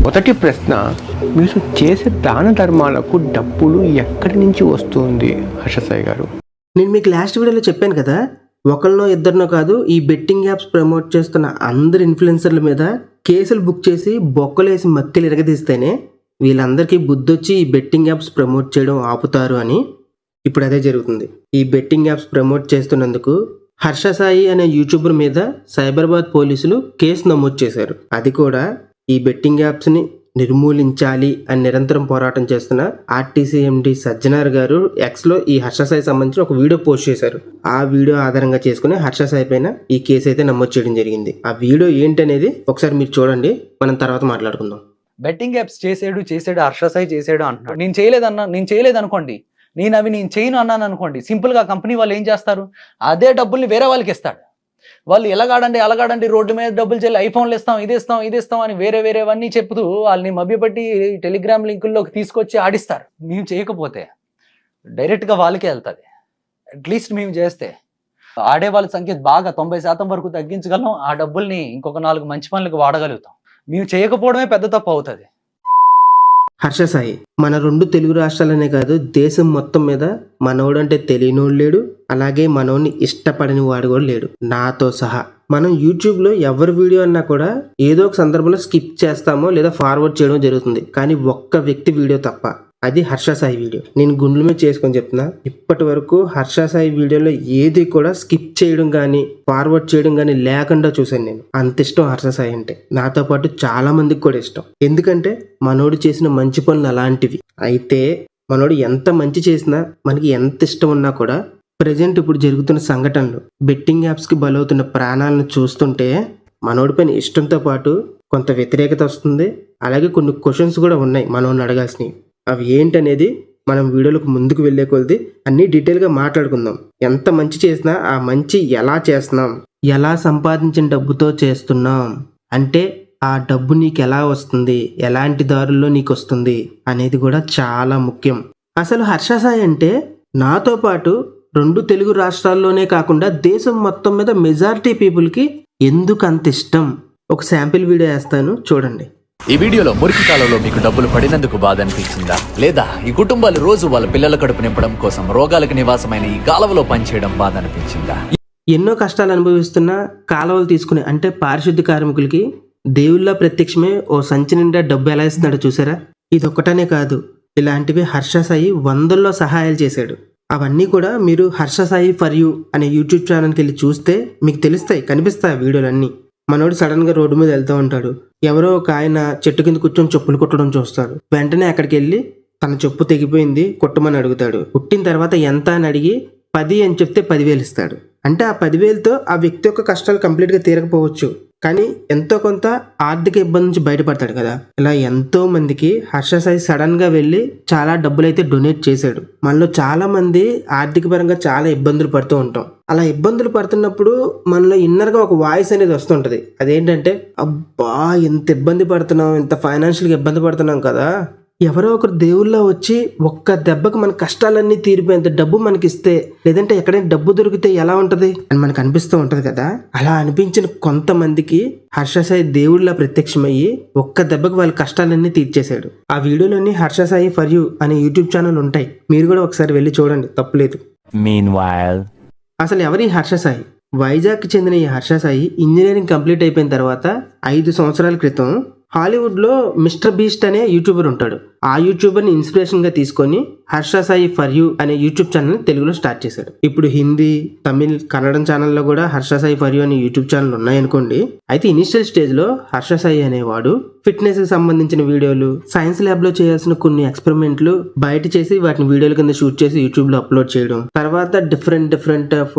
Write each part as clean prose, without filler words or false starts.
మొదటి ప్రశ్న, మీరు చేసే దాన ధర్మాలకు డబ్బులు ఎక్కడి నుంచి వస్తుంది హర్ష సాయి గారు? నేను మీకు లాస్ట్ వీడియోలో చెప్పాను కదా, ఒకరినో ఇద్దరినో కాదు, ఈ బెట్టింగ్ యాప్స్ ప్రమోట్ చేస్తున్న అందరు ఇన్ఫ్లుయెన్సర్ల మీద కేసులు బుక్ చేసి బొక్కలేసి మక్కిలు ఎరగదీస్తేనే వీళ్ళందరికీ బుద్ధొచ్చి ఈ బెట్టింగ్ యాప్స్ ప్రమోట్ చేయడం ఆపుతారు అని. ఇప్పుడు అదే జరుగుతుంది. ఈ బెట్టింగ్ యాప్స్ ప్రమోట్ చేస్తున్నందుకు హర్ష సాయి అనే యూట్యూబర్ మీద సైబరాబాద్ పోలీసులు కేసు నమోదు చేశారు. అది కూడా ఈ బెట్టింగ్ యాప్స్ని నిర్మూలించాలి అని నిరంతరం పోరాటం చేస్తున్న ఆర్టీసీ ఎండి సజ్జనార్ గారు ఎక్స్లో ఈ హర్ష సాయి సంబంధించిన ఒక వీడియో పోస్ట్ చేశారు. ఆ వీడియో ఆధారంగా చేసుకుని హర్ష సాయి పైన ఈ కేసు అయితే నమోదు చేయడం జరిగింది. ఆ వీడియో ఏంటనేది ఒకసారి మీరు చూడండి, మనం తర్వాత మాట్లాడుకుందాం. బెట్టింగ్ యాప్స్ చేసాడు హర్ష సాయి చేసాడు అంటున్నాడు. నేను చేయలేదు అనుకోండి, నేను చేయను అన్నాను అనుకోండి, సింపుల్గా కంపెనీ వాళ్ళు ఏం చేస్తారు, అదే డబ్బుల్ని వేరే వాళ్ళకి ఇస్తాడు. వాళ్ళు ఎలాగాడండి రోడ్డు మీద డబ్బులు చెల్లి ఐఫోన్లు ఇది ఇస్తాం అని వేరేవన్నీ చెప్తూ వాళ్ళని మభ్యపెట్టి టెలిగ్రామ్ లింకుల్లోకి తీసుకొచ్చి ఆడిస్తారు. మేము చేయకపోతే డైరెక్ట్గా వాళ్ళకే వెళ్తుంది. అట్లీస్ట్ మేము చేస్తే ఆడే వాళ్ళ సంఖ్య బాగా 90% వరకు తగ్గించగలం. ఆ డబ్బుల్ని ఇంకొక 4 మంచి పనులకు వాడగలుగుతాం. మేము చేయకపోవడమే పెద్ద తప్పు అవుతుంది. హర్ష సాయి మన 2 తెలుగు రాష్ట్రాలనే కాదు, దేశం మొత్తం మీద మనోడంటే తెలియనోడు లేడు, అలాగే మనోడిని ఇష్టపడని వాడు కూడా లేడు, నాతో సహా. మనం యూట్యూబ్లో ఎవరి వీడియో అన్నా కూడా ఏదో ఒక సందర్భంలో స్కిప్ చేస్తామో లేదా ఫార్వర్డ్ చేయడం జరుగుతుంది. కానీ ఒక్క వ్యక్తి వీడియో తప్ప, అది హర్ష సాయి వీడియో. నేను గుండెల మీద చేసుకొని చెప్తున్నా, ఇప్పటి వరకు హర్ష సాయి వీడియోలో ఏది కూడా స్కిప్ చేయడం కానీ ఫార్వర్డ్ చేయడం కానీ లేకుండా చూశాను నేను. అంత ఇష్టం హర్ష సాయి అంటే. నాతో పాటు చాలా మందికి కూడా ఇష్టం. ఎందుకంటే మనోడు చేసిన మంచి పనులు అలాంటివి. అయితే మనోడు ఎంత మంచి చేసినా, మనకి ఎంత ఇష్టం ఉన్నా కూడా ప్రజెంట్ ఇప్పుడు జరుగుతున్న సంఘటనలు, బెట్టింగ్ యాప్స్కి బలవుతున్న ప్రాణాలను చూస్తుంటే మనోడి పైన ఇష్టంతో పాటు కొంత వ్యతిరేకత వస్తుంది. అలాగే కొన్ని క్వశ్చన్స్ కూడా ఉన్నాయి మనోడిని అడగాల్సినవి. అవి ఏంటనేది మనం వీడియోలకు ముందుకు వెళ్ళే కొలది అన్నీ డీటెయిల్గా మాట్లాడుకుందాం. ఎంత మంచి చేసినా ఆ మంచి ఎలా చేస్తున్నాం, ఎలా సంపాదించిన డబ్బుతో చేస్తున్నాం, అంటే ఆ డబ్బు నీకు ఎలా వస్తుంది, ఎలాంటి దారుల్లో నీకు వస్తుంది అనేది కూడా చాలా ముఖ్యం. అసలు హర్ష సాయి అంటే నాతో పాటు 2 తెలుగు రాష్ట్రాల్లోనే కాకుండా దేశం మొత్తం మీద మెజారిటీ పీపుల్కి ఎందుకు అంత ఇష్టం, ఒక శాంపిల్ వీడియో వేస్తాను చూడండి. ఈ వీడియోలో మురికి కాలంలో మీకు డబ్బులు పడినందుకు బాధ అనిపించిందా, లేదా ఈ కుటుంబాలు రోజు వాళ్ళ పిల్లల కడుపు నింపడం కోసం రోగాలకు నివాసమైన ఈ కాలువలో పనిచేయడం బాధ అనిపించిందా? ఎన్నో కష్టాలు అనుభవిస్తున్న కాలువలు తీసుకునే అంటే పారిశుద్ధ్య కార్మికులకి దేవుళ్ళ ప్రత్యక్షమే ఓ సంచి నిండా డబ్బు ఎలా ఇస్తున్నాడో చూసారా? ఇదొక్కటనే కాదు, ఇలాంటివి హర్ష సాయి 100లో సహాయాలు చేశాడు. అవన్నీ కూడా మీరు హర్ష సాయి ఫర్ యూ అనే యూట్యూబ్ ఛానల్కి వెళ్ళి చూస్తే మీకు తెలుస్తాయి, కనిపిస్తాయి ఆ వీడియోలన్నీ. మనోడు సడన్గా రోడ్డు మీద వెళ్తూ ఉంటాడు, ఎవరో ఒక ఆయన చెట్టు కింద కూర్చొని చెప్పులు కుట్టడం చూస్తాడు. వెంటనే అక్కడికి వెళ్ళి తన చెప్పు తెగిపోయింది కుట్టమని అడుగుతాడు. కుట్టిన తర్వాత ఎంత అని అడిగి 10 అని చెప్తే 10,000 ఇస్తాడు. అంటే ఆ 10,000తో ఆ వ్యక్తి యొక్క కష్టాలు కంప్లీట్గా తీరకపోవచ్చు, కానీ ఎంతో కొంత ఆర్థిక ఇబ్బంది నుంచి బయటపడతాడు కదా. ఇలా ఎంతో మందికి హర్ష సాయి సడన్ గా వెళ్ళి చాలా డబ్బులైతే డొనేట్ చేశాడు. మనలో చాలా మంది ఆర్థిక పరంగా చాలా ఇబ్బందులు పడుతూ ఉంటాం. అలా ఇబ్బందులు పడుతున్నప్పుడు మనలో ఇన్నర్ గా ఒక వాయిస్ అనేది వస్తుంటది. అదేంటంటే, అబ్బా ఎంత ఇబ్బంది పడుతున్నాం, ఇంత ఫైనాన్షియల్గా ఇబ్బంది పడుతున్నాం కదా, ఎవరో ఒకరు దేవుళ్ళ వచ్చి ఒక్క దెబ్బకి మన కష్టాలన్నీ తీరిపోయేంత డబ్బు మనకి ఇస్తే, లేదంటే ఎక్కడైనా డబ్బు దొరికితే ఎలా ఉంటది అని మనకు అనిపిస్తూ ఉంటది కదా. అలా అనిపించిన కొంతమందికి హర్ష సాయి దేవుళ్ళ ప్రత్యక్షమయ్యి ఒక్క దెబ్బకి వాళ్ళ కష్టాలన్నీ తీర్చేశాడు. ఆ వీడియోలన్నీ హర్ష సాయి ఫర్ యూ అనే యూట్యూబ్ ఛానల్ ఉంటాయి, మీరు కూడా ఒకసారి వెళ్ళి చూడండి, తప్పులేదు. అసలు ఎవరి హర్ష సాయి? వైజాగ్కి చెందిన ఈ హర్ష సాయి ఇంజనీరింగ్ కంప్లీట్ అయిపోయిన తర్వాత 5 సంవత్సరాల క్రితం హాలీవుడ్లో మిస్టర్ బీస్ట్ అనే యూట్యూబర్ ఉంటాడు. ఆ యూట్యూబర్ని ఇన్స్పిరేషన్గా తీసుకొని హర్ష సాయి ఫర్ యూ అనే యూట్యూబ్ ఛానల్ని తెలుగులో స్టార్ట్ చేశాడు. ఇప్పుడు హిందీ, తమిళ్, కన్నడం ఛానల్లో కూడా హర్ష సాయి ఫర్ యూ అనే యూట్యూబ్ ఛానల్ ఉన్నాయనుకోండి. అయితే ఇనిషియల్ స్టేజ్లో హర్ష సాయి అనేవాడు ఫిట్నెస్కి సంబంధించిన వీడియోలు, సైన్స్ ల్యాబ్లో చేయాల్సిన కొన్ని ఎక్స్పెరిమెంట్లు బయట చేసి వాటిని వీడియోల కింద షూట్ చేసి యూట్యూబ్లో అప్లోడ్ చేయడం, తర్వాత డిఫరెంట్ ఆఫ్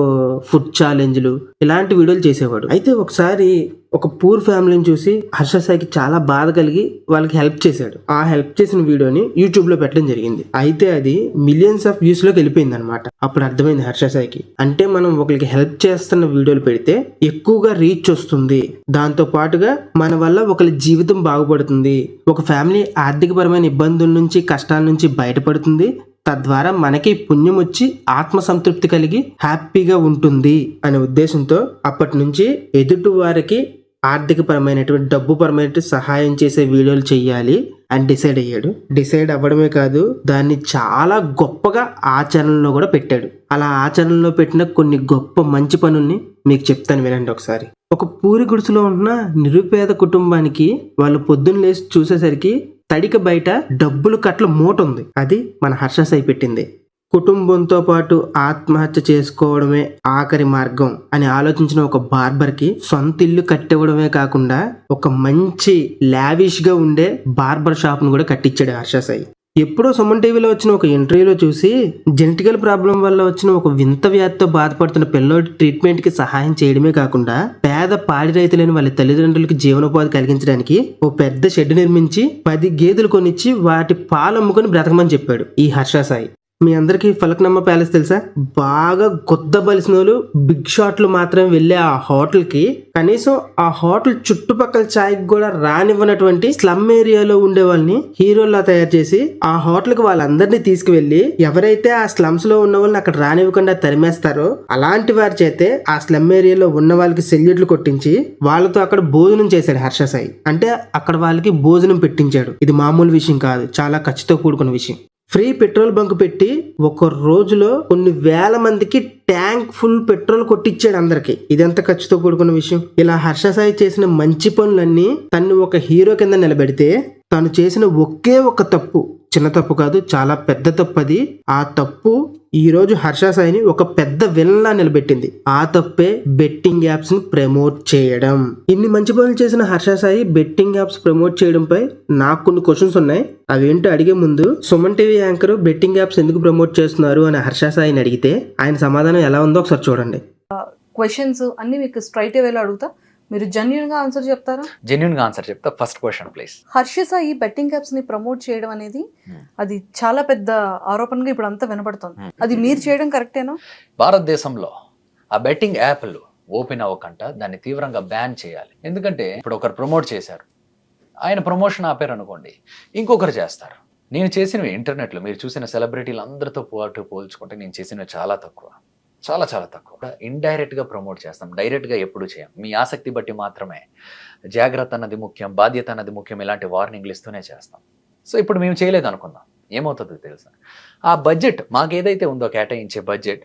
ఫుడ్ ఛాలెంజ్లు, ఇలాంటి వీడియోలు చేసేవాడు. అయితే ఒకసారి ఒక పూర్ ఫ్యామిలీని చూసి హర్ష సాయికి చాలా బాధ కలిగి వాళ్ళకి హెల్ప్ చేశాడు. ఆ హెల్ప్ చేసిన వీడియోని యూట్యూబ్లో పెట్టడం జరిగింది. అయితే అది మిలియన్స్ ఆఫ్ వ్యూస్ లోకి వెళ్ళిపోయింది అనమాట. అప్పుడు అర్థమైంది హర్ష సాయికి, అంటే మనం ఒకరికి హెల్ప్ చేస్తున్న వీడియోలు పెడితే ఎక్కువగా రీచ్ వస్తుంది, దాంతో పాటుగా మన వల్ల ఒకరి జీవితం బాగుపడుతుంది, ఒక ఫ్యామిలీ ఆర్థికపరమైన ఇబ్బందుల నుంచి, కష్టాల నుంచి బయటపడుతుంది, తద్వారా మనకి పుణ్యం వచ్చి ఆత్మ సంతృప్తి కలిగి హ్యాపీగా ఉంటుంది అనే ఉద్దేశంతో అప్పటి నుంచి ఎదుటి వారికి ఆర్థిక పరమైనటువంటి డబ్బు పరమైన సహాయం చేసే వీడియోలు చెయ్యాలి అని డిసైడ్ అయ్యాడు. డిసైడ్ అవ్వడమే కాదు, దాన్ని చాలా గొప్పగా ఆచరణలో కూడా పెట్టాడు. అలా ఆచరణలో పెట్టిన కొన్ని గొప్ప మంచి పనుల్ని మీకు చెప్తాను, వినండి ఒకసారి. ఒక పూరి గుడిసెలో ఉన్న నిరుపేద కుటుంబానికి వాళ్ళు పొద్దున్న లేచి చూసేసరికి తడిక బయట డబ్బులు కట్ల మూట ఉంది. అది మన హర్ష సాయి పెట్టింది. కుటుంబంతో పాటు ఆత్మహత్య చేసుకోవడమే ఆఖరి మార్గం అని ఆలోచించిన ఒక బార్బర్కి సొంత ఇల్లు కట్టివ్వడమే కాకుండా ఒక మంచి లావిష్ గా ఉండే బార్బర్ షాప్ ను కూడా కట్టించాడు హర్ష సాయి. ఎప్పుడో సుమన్ టీవీలో వచ్చిన ఒక ఇంటర్వ్యూలో చూసి జెనెటికల్ ప్రాబ్లం వల్ల వచ్చిన ఒక వింత వ్యాధితో బాధపడుతున్న పిల్లోడి ట్రీట్మెంట్ కి సహాయం చేయడమే కాకుండా పేద పాడి రైతులైన వాళ్ళ తల్లిదండ్రులకి జీవనోపాధి కలిగించడానికి ఓ పెద్ద షెడ్ నిర్మించి 10 గేదెలు కొనిచ్చి వాటి పాలు అమ్ముకొని బ్రతకమని చెప్పాడు ఈ హర్ష సాయి. మీ అందరికీ ఫలక్నమ్మ ప్యాలెస్ తెలుసా? బాగా గొద్దబలిసిన వాళ్ళు బిగ్ షాట్లు మాత్రమే వెళ్ళే ఆ హోటల్ కి కనీసం ఆ హోటల్ చుట్టుపక్కల ఛాయ్కి కూడా రానివ్వనటువంటి స్లమ్ ఏరియాలో ఉండే వాళ్ళని హీరోల్లా తయారు చేసి ఆ హోటల్ కి వాళ్ళందరినీ తీసుకువెళ్లి ఎవరైతే ఆ స్లమ్స్ లో ఉన్న వాళ్ళని అక్కడ రానివ్వకుండా తరిమేస్తారో అలాంటి వారి చేతే ఆ స్లమ్ ఏరియాలో ఉన్న వాళ్ళకి సెల్యూట్లు కొట్టించి వాళ్ళతో అక్కడ భోజనం చేశాడు హర్ష సాయి. అంటే అక్కడ వాళ్ళకి భోజనం పెట్టించాడు. ఇది మామూలు విషయం కాదు, చాలా ఖర్చుతో కూడుకున్న విషయం. ఫ్రీ పెట్రోల్ బంక్ పెట్టి ఒక రోజులో కొన్ని వేల మందికి ట్యాంక్ ఫుల్ పెట్రోల్ కొట్టించాడు అందరికి. ఇదంతా ఖర్చుతో కూడుకున్న విషయం. ఇలా హర్ష సాయి చేసిన మంచి పనులన్నీ తను ఒక హీరో కింద నిలబెడితే తను చేసిన ఒకే ఒక తప్పు, చిన్న తప్పు కాదు, చాలా పెద్ద తప్పు. అది ఆ తప్పు ఈ రోజు హర్ష సాయిని ఒక పెద్ద విలన్లా నిలబెట్టింది. ఆ తప్పే బెట్టింగ్ యాప్స్ ని ప్రమోట్ చేయడం. ఇన్ని మంచి పనులు చేసిన Harsha Sai betting apps promote చేయడంపై నాకు కొన్ని క్వశ్చన్స్ ఉన్నాయి. అవేంటో అడిగే ముందు Suman TV anchor betting apps ఎందుకు ప్రమోట్ చేస్తున్నారు అని హర్ష సాయిని అడిగితే ఆయన సమాధానం ఎలా ఉందో ఒకసారి చూడండి. క్వశ్చన్స్ అన్ని మీకు స్ట్రైట్ అవేలో అడుగుతా, మీరు జెన్యున్ గా ఆన్సర్ చెప్తారా? జెన్యున్ గా ఆన్సర్ చెప్తా. First question please. Harsha Sai betting apps ని ప్రమోట్ చేయడం అనేది అది చాలా పెద్ద ఆరోపణగా ఇప్పుడు అంతా వినపడుతుంది. అది మీరు చేయడం కరెక్టేనా? భారతదేశంలో ఆ బెట్టింగ్ యాప్లు ఓపెన్ అవ్వకుండా దాన్ని తీవ్రంగా బ్యాన్ చేయాలి. ఎందుకంటే ఇప్పుడు ఒకరు ప్రమోట్ చేశారు, ఆయన ప్రమోషన్ ఆపారు అనుకోండి, ఇంకొకరు చేస్తారు. నేను చేసినవి ఇంటర్నెట్లో మీరు చూసిన సెలబ్రిటీలు అందరితో పోల్చుకుంటే నేను చేసినవి చాలా తక్కువ, చాలా చాలా తక్కువ. ఇండైరెక్ట్గా ప్రమోట్ చేస్తాం, డైరెక్ట్గా ఎప్పుడు చేయం. మీ ఆసక్తి బట్టి మాత్రమే. జాగ్రత్త అన్నది ముఖ్యం, బాధ్యత అన్నది ముఖ్యం, ఇలాంటి వార్నింగ్లు ఇస్తూనే చేస్తాం. సో ఇప్పుడు మేము చేయలేదు అనుకుందాం, ఏమవుతుందో తెలుసా? ఆ బడ్జెట్ మాకు ఏదైతే ఉందో కేటాయించే బడ్జెట్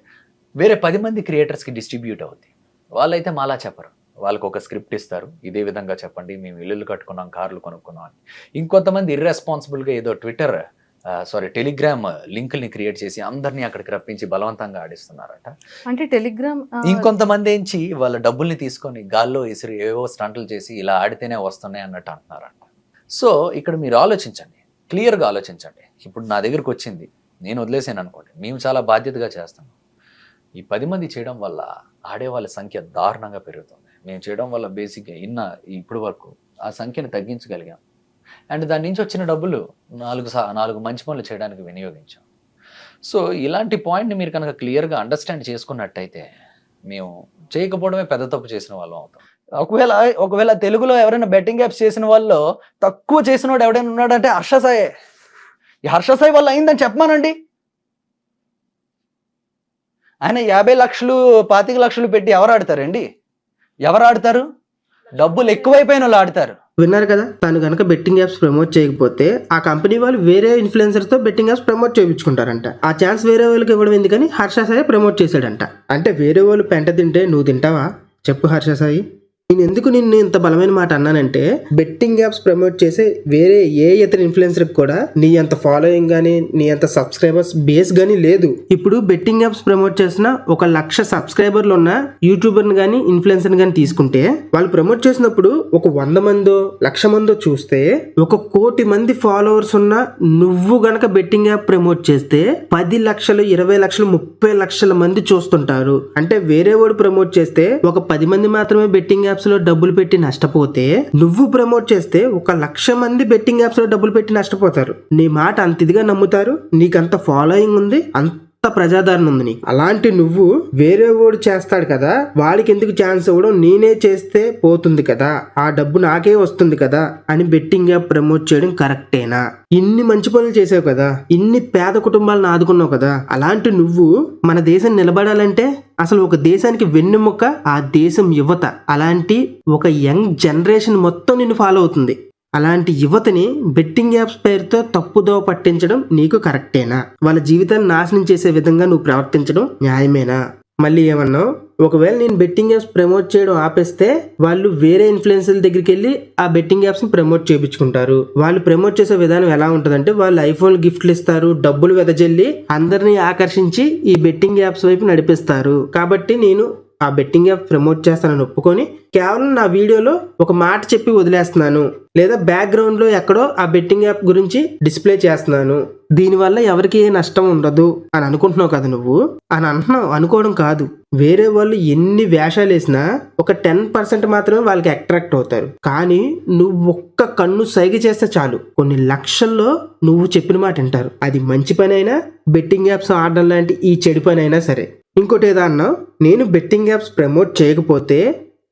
వేరే 10 మంది క్రియేటర్స్కి డిస్ట్రిబ్యూట్ అవుద్ది. వాళ్ళైతే మాలా చెప్పరు, వాళ్ళకు ఒక స్క్రిప్ట్ ఇస్తారు, ఇదే విధంగా చెప్పండి, మేము ఇల్లులు కట్టుకున్నాం, కార్లు కొనుక్కున్నాం అని. ఇంకొంతమంది ఇర్రెస్పాన్సిబుల్గా ఏదో టెలిగ్రామ్ లింకుల్ని క్రియేట్ చేసి అందరినీ అక్కడికి రప్పించి బలవంతంగా ఆడిస్తున్నారట. అంటే టెలిగ్రామ్ ఇంకొంతమంది ఏంచి వాళ్ళ డబ్బుల్ని తీసుకొని గాల్లో ఇసిరి ఏవో స్టంట్లు చేసి ఇలా ఆడితేనే వస్తున్నాయి అన్నట్టు అంటున్నారంట. సో ఇక్కడ మీరు ఆలోచించండి, క్లియర్గా ఆలోచించండి. ఇప్పుడు నా దగ్గరకు వచ్చింది, నేను వదిలేసాను అనుకోండి, మేము చాలా బాధ్యతగా చేస్తాం. ఈ 10 మంది చేయడం వల్ల ఆడేవాళ్ళ సంఖ్య దారుణంగా పెరుగుతుంది. మేము చేయడం వల్ల బేసిక్గా ఇప్పుడు వరకు ఆ సంఖ్యను తగ్గించగలిగాం. అండ్ దాని నుంచి వచ్చిన డబ్బులు 4 మంచి పనులు చేయడానికి వినియోగించాం. సో ఇలాంటి పాయింట్ని మీరు కనుక క్లియర్గా అండర్స్టాండ్ చేసుకున్నట్టయితే మేము చేయకపోవడమే పెద్ద తప్పు చేసిన వాళ్ళం అవుతాం. ఒకవేళ తెలుగులో ఎవరైనా బెట్టింగ్ యాప్స్ చేసిన వాళ్ళు తక్కువ చేసిన వాడు ఎవడైనా ఉన్నాడంటే హర్ష సాయే. ఈ హర్ష సాయి వల్ల అయిందని చెప్పమానండి. ఆయన 50 లక్షలు 25 లక్షలు పెట్టి ఎవరు ఆడతారండి? ఎవరు ఆడతారు? డబ్బులు ఎక్కువైపోయిన వాళ్ళు ఆడతారు. విన్నారు కదా, తను కనుక బెట్టింగ్ యాప్స్ ప్రమోట్ చేయకపోతే ఆ కంపెనీ వాళ్ళు వేరే ఇన్ఫ్లుయెన్సర్స్ తో బెట్టింగ్ యాప్స్ ప్రమోట్ చేయించుకుంటారంట. ఆ ఛాన్స్ వేరే వాళ్ళకి ఇవ్వడం ఎందుకని హర్ష సాయి ప్రమోట్ చేశాడంట. అంటే వేరే వాళ్ళు పెంట తింటే నువ్వు తింటావా చెప్పు హర్ష సాయి? నేను ఎందుకు నిన్ను ఇంత బలమైన మాట అన్నానంటే బెట్టింగ్ యాప్స్ ప్రమోట్ చేసే వేరే ఏ ఇతర ఇన్ఫ్లుయెన్సర్ కూడా నీ అంత ఫాలోయింగ్ గానీ నీ అంత సబ్స్క్రైబర్స్ బేస్ గానీ లేదు. ఇప్పుడు బెట్టింగ్ యాప్స్ ప్రమోట్ చేసిన 1,00,000 సబ్స్క్రైబర్లు ఉన్న యూట్యూబర్ని గానీ ఇన్ఫ్లుయెన్సర్ని గానీ తీసుకుంటే వాళ్ళు ప్రమోట్ చేసినప్పుడు ఒక 100 మందో 1,00,000 మందో చూస్తే 1,00,00,000 మంది ఫాలోవర్స్ ఉన్న నువ్వు గనక బెట్టింగ్ యాప్ ప్రమోట్ చేస్తే 10 లక్షలు 20 లక్షలు 30 లక్షల మంది చూస్తుంటారు. అంటే వేరే వాడు ప్రమోట్ చేస్తే ఒక 10 మంది మాత్రమే బెట్టింగ్ యాప్స్ లో డబ్బులు పెట్టి నష్టపోతే నువ్వు ప్రమోట్ చేస్తే 1,00,000 మంది బెట్టింగ్ యాప్స్ లో డబ్బులు పెట్టి నష్టపోతారు. నీ మాట అంత ఇదిగా నమ్ముతారు, నీకంత ఫాలోయింగ్ ఉంది, అంత ప్రజాదరణ ఉంది నీకు. అలాంటి నువ్వు వేరే వాడు చేస్తాడు కదా, వాడికి ఎందుకు ఛాన్స్ ఇవ్వడం, నేనే చేస్తే పోతుంది కదా, ఆ డబ్బు నాకే వస్తుంది కదా అని బెట్టింగ్ యాప్ ప్రమోట్ చేయడం కరెక్టేనా? ఇన్ని మంచి పనులు చేసావు కదా, ఇన్ని పేద కుటుంబాలను ఆదుకున్నావు కదా, అలాంటి నువ్వు మన దేశం నిలబడాలంటే అసలు ఒక దేశానికి వెన్నెముక ఆ దేశం యువత. అలాంటి ఒక యంగ్ జనరేషన్ మొత్తం నిన్ను ఫాలో అవుతుంది. అలాంటి యువతని బెట్టింగ్ యాప్స్ పేరుతో తప్పుదోవ పట్టించడం నీకు కరెక్టేనా? వాళ్ళ జీవితాన్ని నాశనం చేసే విధంగా నువ్వు ప్రవర్తించడం న్యాయమేనా? మళ్ళీ ఏమన్నావు, ఒకవేళ నేను బెట్టింగ్ యాప్స్ ప్రమోట్ చేయడం ఆపేస్తే వాళ్ళు వేరే ఇన్ఫ్లుయెన్సర్ల దగ్గరికి వెళ్ళి ఆ బెట్టింగ్ యాప్స్ ని ప్రమోట్ చేయించుకుంటారు. వాళ్ళు ప్రమోట్ చేసే విధానం ఎలా ఉంటుందంటే, వాళ్ళు ఐఫోన్ గిఫ్ట్లు ఇస్తారు, డబ్బులు వెదజల్లి అందరినీ ఆకర్షించి ఈ బెట్టింగ్ యాప్స్ వైపు నడిపిస్తారు. కాబట్టి నేను ఆ బెట్టింగ్ యాప్ ప్రమోట్ చేస్తానని ఒప్పుకొని కేవలం నా వీడియోలో ఒక మాట చెప్పి వదిలేస్తున్నాను, లేదా బ్యాక్గ్రౌండ్ లో ఎక్కడో ఆ బెట్టింగ్ యాప్ గురించి డిస్ప్లే చేస్తున్నాను, దీనివల్ల ఎవరికి ఏ నష్టం ఉండదు అని అనుకుంటున్నావు కదా నువ్వు. అని అంటున్నావు, అనుకోవడం కాదు. వేరే వాళ్ళు ఎన్ని వేషాలు వేసినా ఒక 10% మాత్రమే వాళ్ళకి అట్రాక్ట్ అవుతారు. కానీ నువ్వు ఒక్క కన్ను సైగ చేస్తే చాలు, కొన్ని లక్షల్లో నువ్వు చెప్పిన మాట వింటారు. అది మంచి పని అయినా, బెట్టింగ్ యాప్స్ ఆడడం లాంటి ఈ చెడు పని అయినా సరే. ఇంకోటి ఏదో అన్నావు, నేను బెట్టింగ్ యాప్స్ ప్రమోట్ చేయకపోతే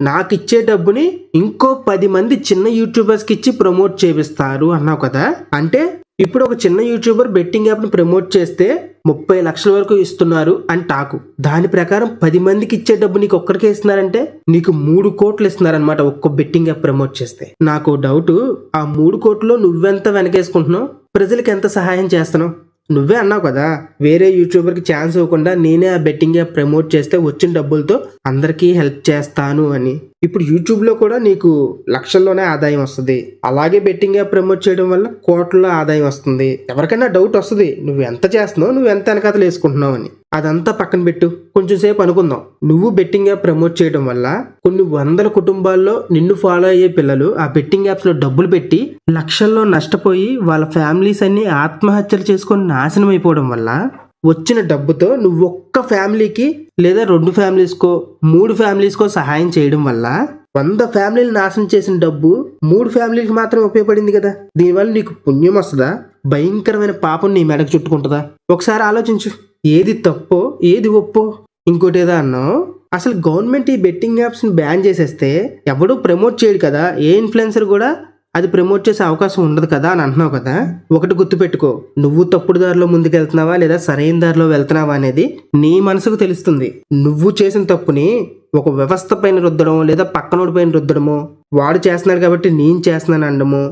నాకు ఇచ్చే డబ్బుని ఇంకో 10 మంది చిన్న యూట్యూబర్స్కి ఇచ్చి ప్రమోట్ చేపిస్తారు అన్నావు కదా. అంటే ఇప్పుడు ఒక చిన్న యూట్యూబర్ బెట్టింగ్ యాప్ని ప్రమోట్ చేస్తే 30 లక్షల వరకు ఇస్తున్నారు అని టాకు. దాని ప్రకారం 10 మందికి ఇచ్చే డబ్బు నీకు ఒక్కడికే ఇస్తున్నారంటే నీకు 3 కోట్లు ఇస్తున్నారనమాట ఒక్క బెట్టింగ్ యాప్ ప్రమోట్ చేస్తే. నాకు డౌట్, ఆ 3 కోట్లు నువ్వెంత వెనకేసుకుంటున్నావు, ప్రజలకు ఎంత సహాయం చేస్తున్నావు? నువ్వే అన్నావు కదా, వేరే యూట్యూబర్కి ఛాన్స్ ఇవ్వకుండా నేనే ఆ బెట్టింగ్ యాప్ ప్రమోట్ చేస్తే వచ్చిన డబ్బులతో అందరికీ హెల్ప్ చేస్తాను అని. ఇప్పుడు యూట్యూబ్లో కూడా నీకు లక్షల్లోనే ఆదాయం వస్తుంది. అలాగే బెట్టింగ్ యాప్ ప్రమోట్ చేయడం వల్ల కోట్లలో ఆదాయం వస్తుంది. ఎవరికైనా డౌట్ వస్తుంది, నువ్వు ఎంత చేస్తున్నావు, నువ్వు ఎంత వెనకాతలు వేసుకుంటున్నావు అని. అదంతా పక్కన పెట్టు, కొంచెం సేపు అనుకుందాం. నువ్వు బెట్టింగ్ యాప్ ప్రమోట్ చేయడం వల్ల కొన్ని వందల కుటుంబాల్లో నిన్ను ఫాలో అయ్యే పిల్లలు ఆ బెట్టింగ్ యాప్స్ లో డబ్బులు పెట్టి లక్షల్లో నష్టపోయి వాళ్ళ ఫ్యామిలీస్ అన్ని ఆత్మహత్యలు చేసుకొని నాశనం అయిపోవడం వల్ల వచ్చిన డబ్బుతో నువ్వు ఒక్క ఫ్యామిలీకి లేదా 2 ఫ్యామిలీస్కో 3 ఫ్యామిలీస్కో సహాయం చేయడం వల్ల 100 ఫ్యామిలీలు నాశనం చేసిన డబ్బు 3 ఫ్యామిలీకి మాత్రం ఉపయోగపడింది కదా. దీనివల్ల నీకు పుణ్యం వస్తుందా, భయంకరమైన పాపం నీ మెడకు చుట్టుకుంటుందా? ఒకసారి ఆలోచించు, ఏది తప్పో ఏది ఒప్పో. ఇంకోటి ఏదో అన్నావు, అసలు గవర్నమెంట్ ఈ బెట్టింగ్ యాప్స్ ని బ్యాన్ చేసేస్తే ఎవడూ ప్రమోట్ చేయడు కదా, ఏ ఇన్ఫ్లుయెన్సర్ కూడా అది ప్రమోట్ చేసే అవకాశం ఉండదు కదా అని అంటున్నావు కదా. ఒకటి గుర్తుపెట్టుకో, నువ్వు తప్పుడు దారిలో ముందుకెళ్తున్నావా లేదా సరైన దారిలో వెళ్తున్నావా అనేది నీ మనసుకు తెలుస్తుంది. నువ్వు చేసిన తప్పుని ఒక వ్యవస్థ పైన రుద్దడం, లేదా పక్కనోడి పైన రుద్దడమో, వాడు చేస్తున్నాడు కాబట్టి నేను చేస్తున్నాను అనడమో,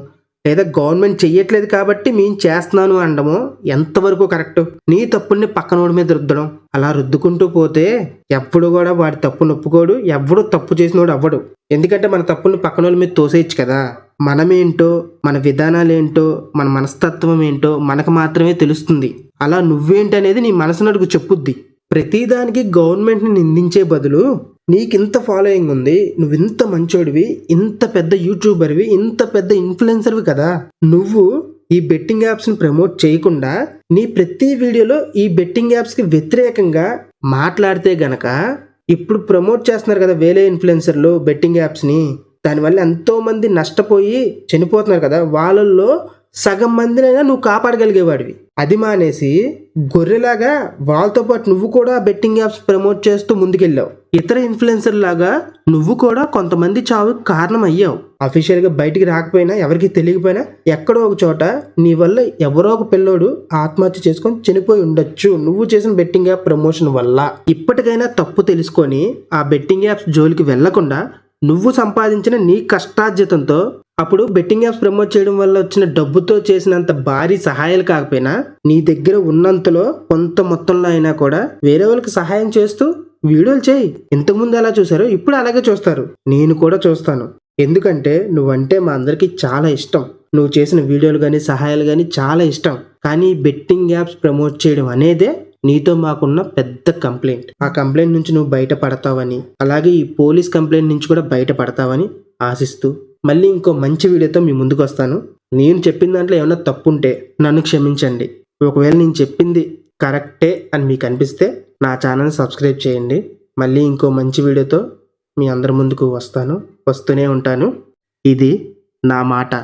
లేదా గవర్నమెంట్ చెయ్యట్లేదు కాబట్టి మేము చేస్తున్నాను అనడమో ఎంతవరకు కరెక్ట్? నీ తప్పుల్ని పక్కనోడి మీద రుద్దడం, అలా రుద్దుకుంటూ పోతే ఎప్పుడు కూడా వాడి తప్పును ఒప్పుకోడు, ఎవడు తప్పు చేసినోడు అవ్వడు. ఎందుకంటే మన తప్పుల్ని పక్కనోళ్ళ మీద తోసేయచ్చు కదా. మనమేంటో, మన విధానాలేంటో, మన మనస్తత్వం ఏంటో మనకు మాత్రమే తెలుస్తుంది. అలా నువ్వేంటనేది నీ మనసునడుగు చెప్పుద్ది. ప్రతిదానికి గవర్నమెంట్ని నిందించే బదులు నీకింత ఫాలోయింగ్ ఉంది, నువ్వు ఇంత మంచోడివి, ఇంత పెద్ద యూట్యూబర్వి, ఇంత పెద్ద ఇన్ఫ్లుయెన్సర్వి కదా, నువ్వు ఈ బెట్టింగ్ యాప్స్ని ప్రమోట్ చేయకుండా నీ ప్రతి వీడియోలో ఈ బెట్టింగ్ యాప్స్కి వ్యతిరేకంగా మాట్లాడితే గనక, ఇప్పుడు ప్రమోట్ చేస్తున్నారు కదా వేరే ఇన్ఫ్లుయెన్సర్లు బెట్టింగ్ యాప్స్ని, దానివల్ల ఎంతో మంది నష్టపోయి చనిపోతున్నారు కదా, వాళ్ళల్లో సగం మందినైనా నువ్వు కాపాడగలిగేవాడివి. అది మానేసి గొర్రెలాగా వాళ్ళతో పాటు నువ్వు కూడా బెట్టింగ్ యాప్స్ ప్రమోట్ చేస్తూ ముందుకెళ్ళావు. ఇతర ఇన్ఫ్లుయెన్సర్ లాగా నువ్వు కూడా కొంతమంది చావుకి కారణం అయ్యావు. అఫీషియల్గా బయటికి రాకపోయినా, ఎవరికి తెలియకపోయినా ఎక్కడో ఒక చోట నీ వల్ల ఎవరో ఒక పిల్లోడు ఆత్మహత్య చేసుకొని చనిపోయి ఉండొచ్చు నువ్వు చేసిన బెట్టింగ్ యాప్ ప్రమోషన్ వల్ల. ఇప్పటికైనా తప్పు తెలుసుకొని ఆ బెట్టింగ్ యాప్స్ జోలికి వెళ్లకుండా నువ్వు సంపాదించిన నీ కష్టార్జితంతో, అప్పుడు బెట్టింగ్ యాప్స్ ప్రమోట్ చేయడం వల్ల వచ్చిన డబ్బుతో చేసినంత భారీ సహాయాలు కాకపోయినా నీ దగ్గర ఉన్నంతలో కొంత మొత్తంలో అయినా కూడా వేరే వాళ్ళకి సహాయం చేస్తూ వీడియోలు చేయి. ఇంతకుముందు ఎలా చూసారో ఇప్పుడు అలాగే చూస్తారు. నేను కూడా చూస్తాను, ఎందుకంటే నువ్వంటే మా అందరికీ చాలా ఇష్టం. నువ్వు చేసిన వీడియోలు కానీ సహాయాలు కానీ చాలా ఇష్టం. కానీ బెట్టింగ్ యాప్స్ ప్రమోట్ చేయడం అనేదే నీతో మాకున్న పెద్ద కంప్లైంట్. ఆ కంప్లైంట్ నుంచి నువ్వు బయటపడతావని, అలాగే ఈ పోలీస్ కంప్లైంట్ నుంచి కూడా బయటపడతావని ఆశిస్తూ మళ్ళీ ఇంకో మంచి వీడియోతో మీ ముందుకు వస్తాను. నేను చెప్పిన దాంట్లో ఏమైనా తప్పుంటే నన్ను క్షమించండి. ఒకవేళ నేను చెప్పింది కరెక్టే అని మీకు అనిపిస్తే నా ఛానల్ సబ్స్క్రైబ్ చేయండి. మళ్ళీ ఇంకో మంచి వీడియోతో మీ అందరి ముందుకు వస్తూనే ఉంటాను. ఇది నా మాట.